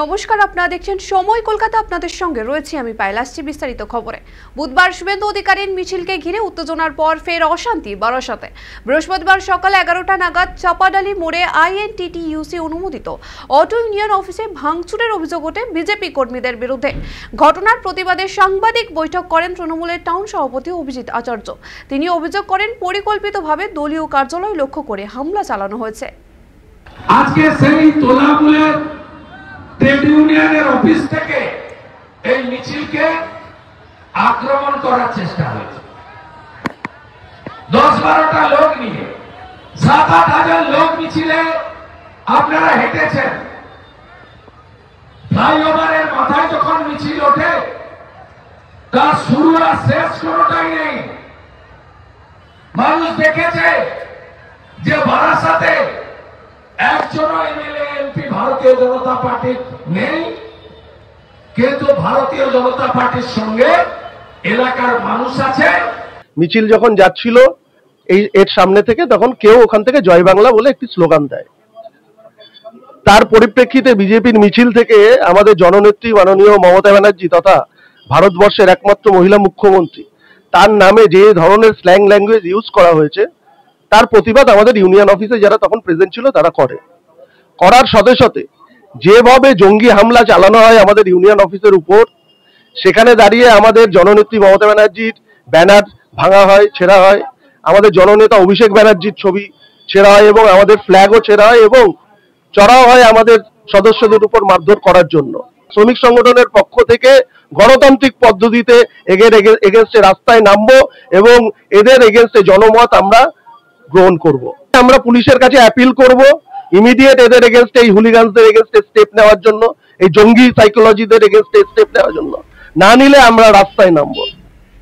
নমস্কার, আপনারা দেখছেন সময় কলকাতা। আপনাদের সঙ্গে রয়েছে আমি পায়েল। আসছি বিস্তারিত খবরে। বুধবার শুভেন্দু অধিকারীর মিছিলকে ঘিরে উত্তেজনার পর ফের অশান্তি বারাসাতে। বৃহস্পতিবার সকাল 11টা নাগাদ চাপাডালি মোড়ে আইএনটিটিইউসি অনুমোদিত অটো ইউনিয়ন অফিসে ভাঙচুরের অভিযোগ ওঠে বিজেপি কর্মীদের বিরুদ্ধে। ঘটনার প্রতিবাদে সাংবাদিক বৈঠক করেন তৃণমূলের টাউন সভাপতি অভিজিৎ আচার্য। তিনি অভিযোগ করেন পরিকল্পিতভাবে দলীয় কার্যালয় লক্ষ্য করে হামলা চালানো হয়েছে। আজকে সেই তোলামূলের ট্রেড ইউনিয়নের অফিস থেকে এই মিছিলকে আক্রমণ করার চেষ্টা হয়েছে। 10-12টা লোক নিয়ে 7-8 হাজার লোক মিছিলে আপনারা হেঁটেছেন। ফ্লাইওভারের মাথায় যখন মিছিল ওঠে তার শুরু আর শেষ কোনোটাই নেই। মানুষ দেখেছে যে বারাসাতে একজনও এমএলএ এমপি ভারতীয় জনতা পার্টির নেই, কিন্তু ভারতীয় জনতা পার্টির সঙ্গে এলাকার মানুষ আছে। মিছিল যখন যাচ্ছিল এর সামনে থেকে, তখন কেউ ওখান থেকে জয় বাংলা বলে একটি স্লোগান দেয়। তার পরিপ্রেক্ষিতে বিজেপির মিছিল থেকে আমাদের জননেত্রী মাননীয় মমতা ব্যানার্জি তথা ভারতবর্ষের একমাত্র মহিলা মুখ্যমন্ত্রী, তার নামে যে ধরনের স্ল্যাং ল্যাঙ্গুয়েজ ইউজ করা হয়েছে, তার প্রতিবাদ আমাদের ইউনিয়ন অফিসে যারা তখন প্রেজেন্ট ছিল তারা করার সাথে সাথে যেভাবে জঙ্গি হামলা চালানো হয় আমাদের ইউনিয়ন অফিসের উপর, সেখানে দাঁড়িয়ে আমাদের জননেত্রী মমতা ব্যানার্জির ব্যানার ভাঙা হয়, ছেঁড়া হয়, আমাদের জননেতা অভিষেক ব্যানার্জির ছবি ছেঁড়া হয় এবং আমাদের ফ্ল্যাগও ছেঁড়া হয় এবং চড়াও হয় আমাদের সদস্যদের উপর মারধর করার জন্য। শ্রমিক সংগঠনের পক্ষ থেকে গণতান্ত্রিক পদ্ধতিতে এগেনস্টে রাস্তায় নামবো এবং এদের এগেনস্টে জনমত আমরা গ্রহণ করব। আমরা পুলিশের কাছে অ্যাপিল করব ইমিডিয়েট এদের এগেনস্টে, এই হুলিগানসদের এগেনস্টে স্টেপ নেওয়ার জন্য, এই জঙ্গি সাইকোলজিদের এগেনস্টে স্টেপ নেওয়ার জন্য। না নিলে আমরা রাস্তায় নামবো।